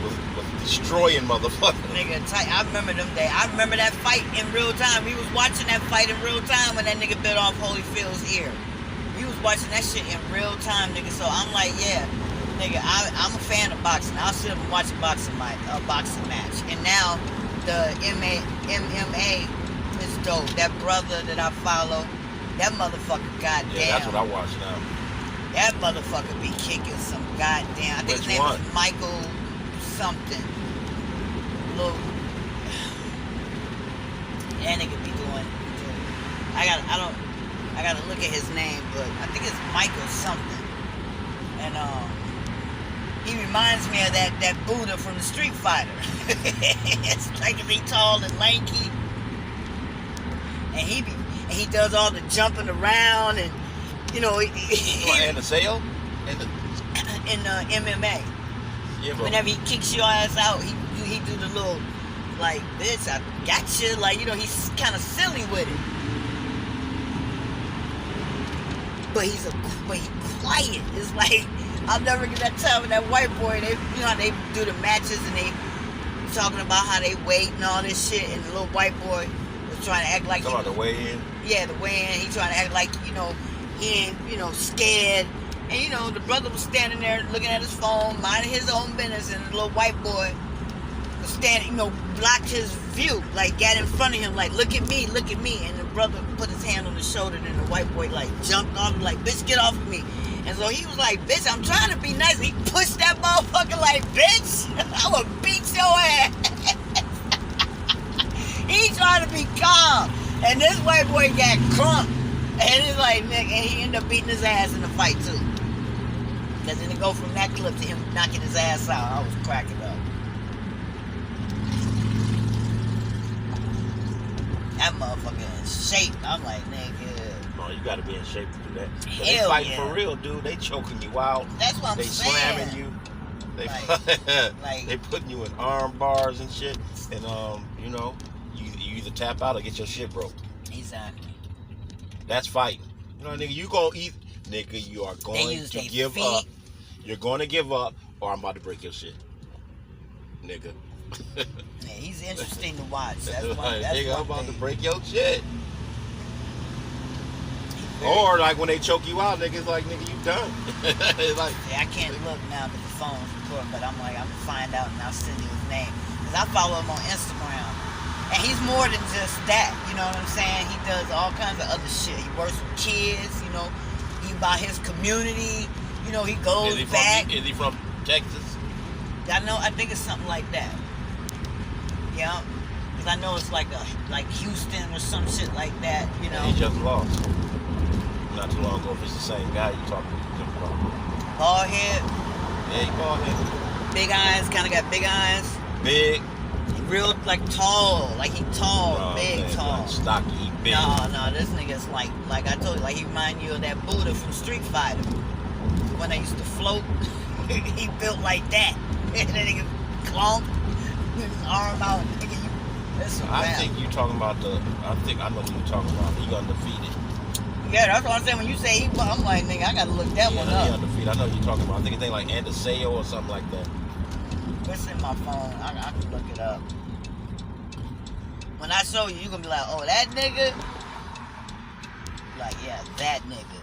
was destroying motherfuckers. Nigga, I remember them days. I remember that fight in real time. We was watching that fight in real time when that nigga bit off Holyfield's ear. We was watching that shit in real time, nigga. So I'm like, yeah, nigga, I'm a fan of boxing. I'll sit up and watch a boxing match. And now the MMA is dope. That brother that I follow, that motherfucker, goddamn. Yeah, that's what I watch now. That motherfucker be kicking some goddamn. I think his name was Michael something. Little. That nigga be doing. I gotta look at his name, but I think it's Michael something. And he reminds me of that Buddha from the Street Fighter. It's like to be tall and lanky, and he does all the jumping around and and the sale in MMA. Yeah, whenever he kicks your ass out, he do the little like, bitch, I got you. Like, he's kind of silly with it. But he's quiet. It's like, I'll never get that time with that white boy. They, how they do the matches and they talking about how they wait and all this shit. And the little white boy was trying to act like about the weigh-in. Yeah, the weigh-in. He trying to act like he ain't scared. And the brother was standing there looking at his phone, minding his own business, and the little white boy was standing, blocked his view, like got in front of him, like, look at me. And the brother put his hand on his shoulder, and the white boy like jumped off, like, bitch, get off of me. And so he was like, bitch, I'm trying to be nice. And he pushed that motherfucker like, bitch, I will beat your ass. He trying to be calm. And this white boy got crunk. And it's like, nigga, and he ended up beating his ass in the fight too. Because then it go from that clip to him knocking his ass out. I was cracking up. That motherfucker in shape. I'm like, nigga. Oh, you gotta be in shape to do that. But Hell they fighting yeah. for real, dude. They choking you out. That's what I'm saying. They slamming you. They putting you in arm bars and shit. And you either tap out or get your shit broke. Exactly. That's fighting. Nigga, you gonna eat. Nigga, you are going to give up. You're going to give up, or I'm about to break your shit. Nigga. Yeah, he's interesting to watch. That's nigga, I'm about to break your shit. Very Or like when they choke you out, nigga, it's like, nigga, you done. It's like, I can't look now because phone's recording, but I'm like, I'm gonna find out and I'll send you his name. Because I follow him on Instagram. And he's more than just that, you know what I'm saying? He does all kinds of other shit. He works with kids, you know. He about his community, you know, he goes back. Is he from Texas? I think it's something like that. Yeah. Because I know it's like Houston or some shit like that, you know. He just lost. Not too long ago, if it's the same guy you talking about. Bald head. Yeah, he bald head. Big eyes, kind of got big eyes. Big. Real, like tall, like he tall, Oh, big, man, tall. like stocky, he big. No, this nigga's like I told you, like he remind you of that Buddha from Street Fighter. When I used to float, he built like that. And then nigga clonk, his arm out, nigga, that's a I rap. think you talking about I think I know who you talking about. He undefeated. Yeah, that's what I'm saying. When you say I'm like, nigga, I gotta look that one He up. undefeated. I know who you talking about. I think his name like Andeseo or something like that. It's in my phone. I can look it up. When I show you, you're gonna be like, oh, that nigga? Like, yeah, that nigga.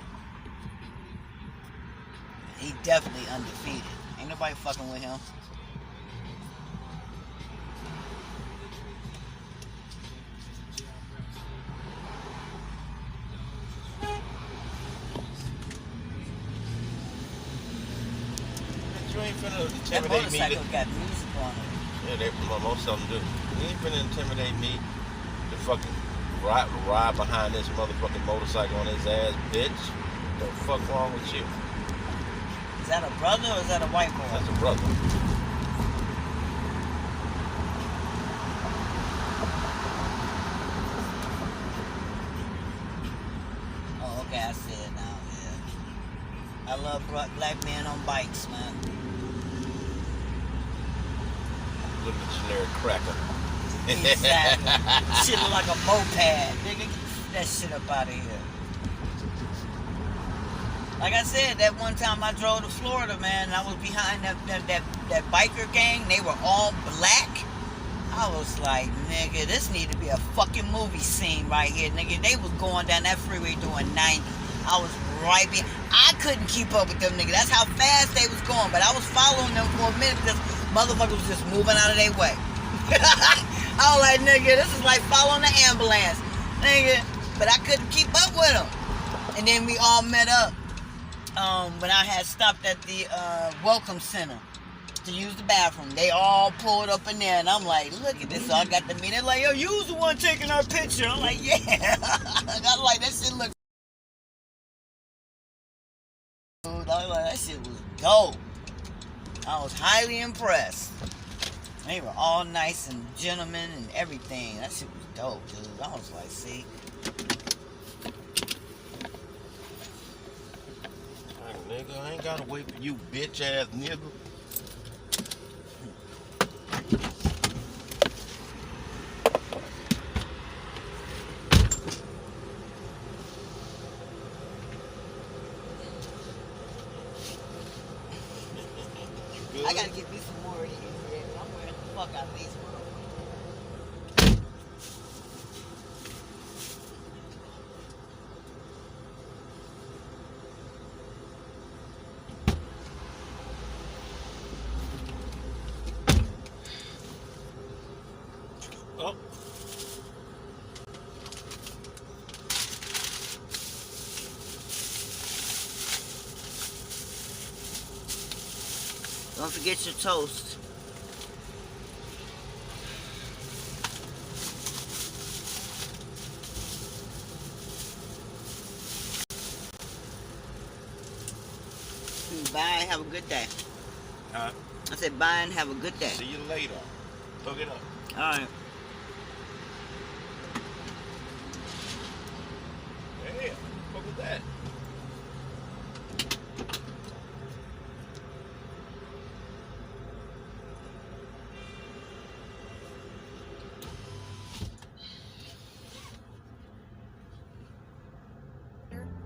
He definitely undefeated. Ain't nobody fucking with him. You ain't finna That intimidate me. motorcycle got music on it. Yeah, most of them do. You ain't finna intimidate me to fucking ride behind this motherfucking motorcycle on his ass, bitch. What the fuck wrong with you? Is that a brother or is that a white boy? That's a brother. Oh, okay, I see it now, yeah. I love black men on bikes, man. Look at the generic cracker. Exactly. Shit look like a moped. Nigga, get that shit up out of here. Like I said, that one time I drove to Florida, man, and I was behind that biker gang. They were all black. I was like, nigga, this need to be a fucking movie scene right here, nigga. They was going down that freeway doing 90. I was right behind. I couldn't keep up with them, nigga. That's how fast they was going. But I was following them for a minute because motherfuckers was just moving out of their way. I was like, nigga, this is like following the ambulance, nigga. But I couldn't keep up with them. And then we all met up when I had stopped at the Welcome Center to use the bathroom. They all pulled up in there, and I'm like, look at this. So I got to meet. They're like, yo, you was the one taking our picture. I'm like, yeah. I was like, that shit look. I was like, that shit was dope. I was highly impressed. They were all nice and gentlemen and everything. That shit was dope, dude. I was like, see. Hey, nigga, I ain't gotta wait for you, bitch ass nigga. I gotta get me some more of these. I'm wearing the fuck out of these motherfuckers. Oh. Don't forget your toast. Bye and have a good day. Huh? I said bye and have a good day. See you later. Hook it up. Alright. Yeah, what was that?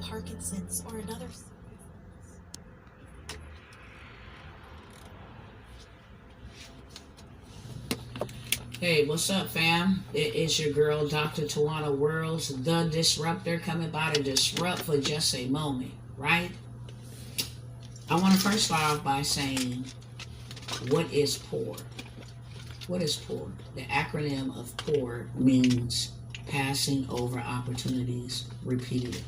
Parkinson's or another. Hey, what's up, fam? It is your girl, Dr. Tawana Worlds, the Disruptor, coming by to disrupt for just a moment, right? I want to first start off by saying What is poor? What is poor? The acronym of poor means passing over opportunities repeatedly.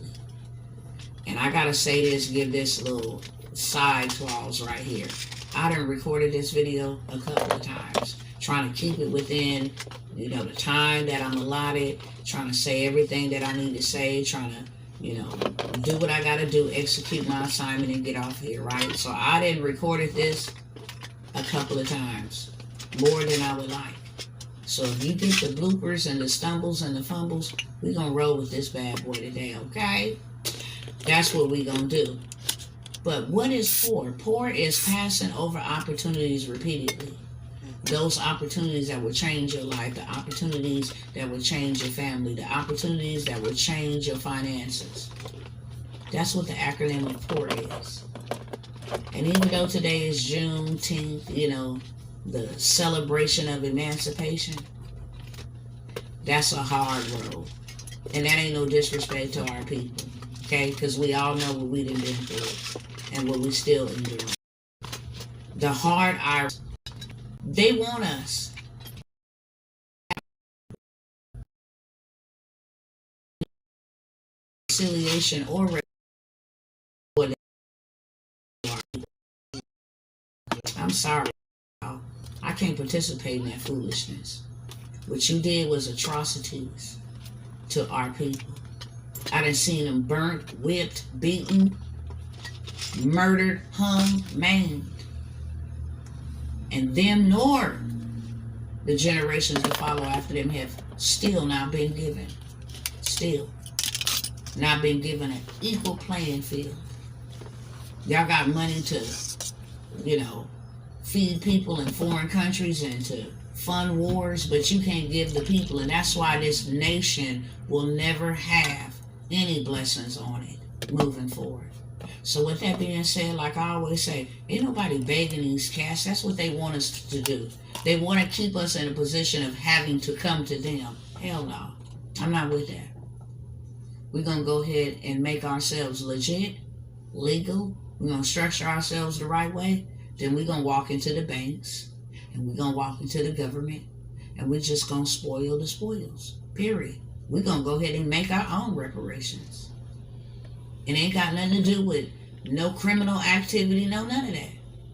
And I gotta say this, give this little side clause right here. I done recorded this video a couple of times, trying to keep it within, the time that I'm allotted, trying to say everything that I need to say, trying to, do what I gotta do, execute my assignment and get off here, right? So I didn't recorded this a couple of times, more than I would like. So if you get the bloopers and the stumbles and the fumbles, we're gonna roll with this bad boy today, okay? That's what we're gonna do. But what is poor? Poor is passing over opportunities repeatedly. Those opportunities that will change your life, the opportunities that will change your family, the opportunities that will change your finances. That's what the acronym of poor is. And even though today is Juneteenth, the celebration of emancipation, that's a hard road. And that ain't no disrespect to our people, okay? Because we all know what we done been through and what we still endure. The hard Irish, they want us. Reconciliation or I'm sorry, I can't participate in that foolishness. What you did was atrocities to our people. I done seen them burnt, whipped, beaten, murdered, hung, maimed. And them nor the generations that follow after them have still not been given. Still not been given an equal playing field. Y'all got money to, feed people in foreign countries and to fund wars, but you can't give the people, and that's why this nation will never have any blessings on it moving forward. So with that being said, like I always say, ain't nobody begging these cats. That's what they want us to do. They want to keep us in a position of having to come to them. Hell no. I'm not with that. We're going to go ahead and make ourselves legit, legal. We're going to structure ourselves the right way. Then we're going to walk into the banks. And we're going to walk into the government. And we're just going to spoil the spoils. Period. We're going to go ahead and make our own reparations. It ain't got nothing to do with no criminal activity, no none of that.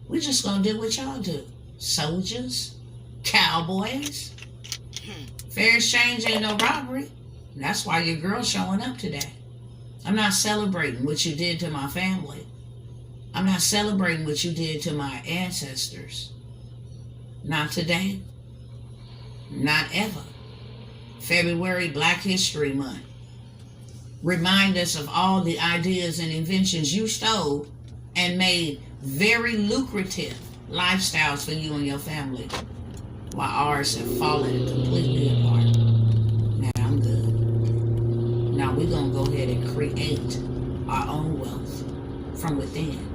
We're just going to do what y'all do. Soldiers, cowboys. Fair exchange ain't no robbery. That's why your girl's showing up today. I'm not celebrating what you did to my family. I'm not celebrating what you did to my ancestors. Not today. Not ever. February, Black History Month. Remind us of all the ideas and inventions you stole and made very lucrative lifestyles for you and your family, while ours have fallen completely apart. Now I'm good. Now we're going to go ahead and create our own wealth from within.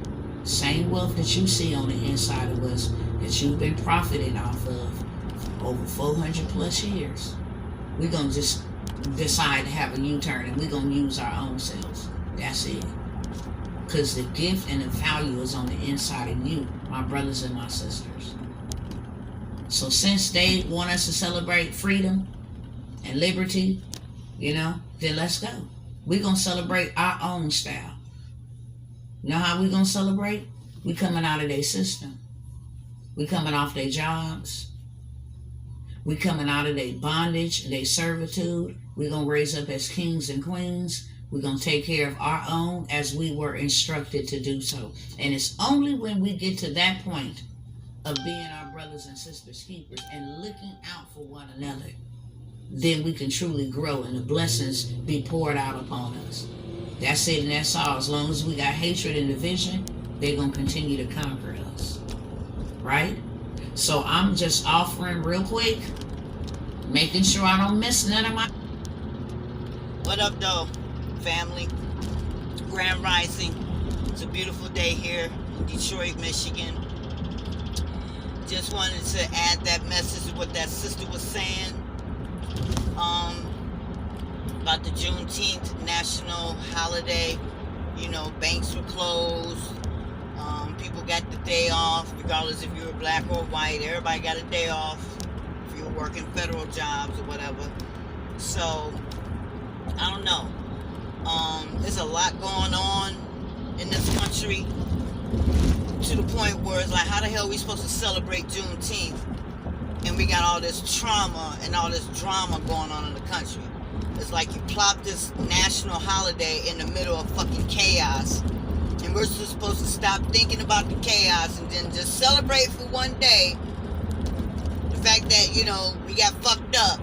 Same wealth that you see on the inside of us that you've been profiting off of for over 400 plus years. We're going to just decide to have a U-turn and we're going to use our own selves. That's it. Because the gift and the value is on the inside of you, my brothers and my sisters. So since they want us to celebrate freedom and liberty, then let's go. We're going to celebrate our own style. You know how we going to celebrate? We coming out of their system. We coming off their jobs. We coming out of their bondage, their servitude. We're going to raise up as kings and queens. We're going to take care of our own as we were instructed to do so. And it's only when we get to that point of being our brothers and sisters keepers and looking out for one another, then we can truly grow and the blessings be poured out upon us. That's it and that's all. As long as we got hatred and division, they're going to continue to conquer us. Right? So I'm just offering real quick, making sure I don't miss none of my... What up, though, family? Grand Rising. It's a beautiful day here in Detroit, Michigan. Just wanted to add that message to what that sister was saying about the Juneteenth national holiday. Banks were closed. people got the day off, regardless if you were black or white. Everybody got a day off if you're working federal jobs or whatever. So, I don't know. There's a lot going on in this country to the point where it's like, how the hell are we supposed to celebrate Juneteenth and we got all this trauma and all this drama going on in the country? It's like you plop this national holiday in the middle of fucking chaos, and we're just supposed to stop thinking about the chaos and then just celebrate for one day the fact that, you know, we got fucked up.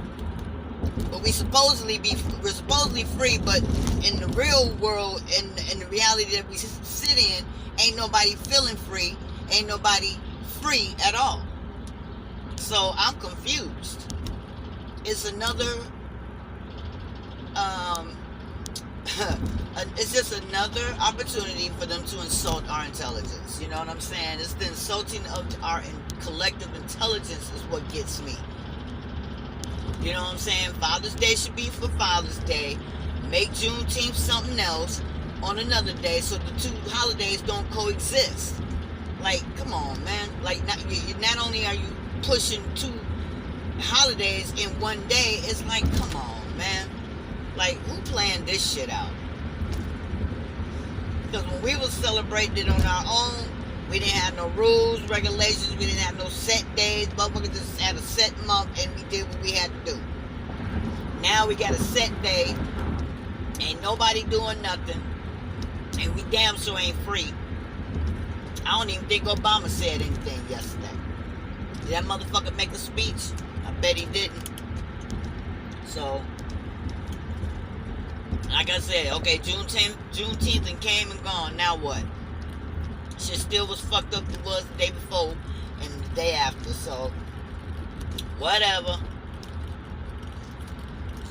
But we're supposedly free, but in the real world, in the reality that we sit in, ain't nobody feeling free, ain't nobody free at all. So I'm confused. It's another, it's just another opportunity for them to insult our intelligence. You know what I'm saying? It's the insulting of our collective intelligence is what gets me. You know what I'm saying? Father's Day should be for Father's Day. Make Juneteenth something else on another day so the two holidays don't coexist. Like, come on, man. Like, not only are you pushing two holidays in one day, it's like, come on, man. Like, who planned this shit out? Because when we was celebrating it on our own, we didn't have no rules, regulations, we didn't have no set days, motherfuckers just had a set month and we did what we had to do. Now we got a set day, ain't nobody doing nothing, and we damn sure ain't free. I don't even think Obama said anything yesterday. Did that motherfucker make a speech? I bet he didn't. So, like I said, okay, Juneteenth and came and gone, now what? Shit still was fucked up as it was the day before and the day after, so whatever.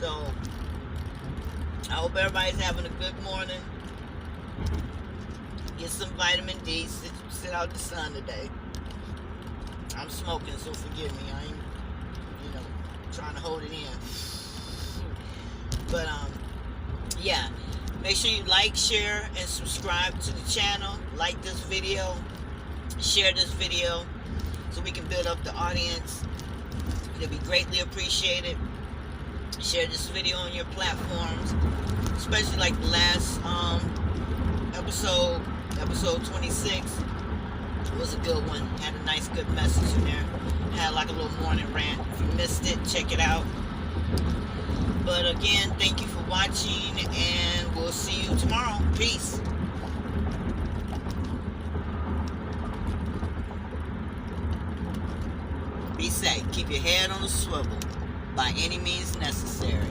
So I hope everybody's having a good morning. Get some vitamin D, sit out the sun today. I'm smoking, so forgive me. I ain't, trying to hold it in. But yeah. Make sure you like, share, and subscribe to the channel. Like this video. Share this video so we can build up the audience. It'll be greatly appreciated. Share this video on your platforms. Especially like the last episode 26. It was a good one. Had a nice, good message in there. Had like a little morning rant. If you missed it, check it out. But again, thank you for watching, and we'll see you tomorrow. Peace. Be safe. Keep your head on a swivel by any means necessary.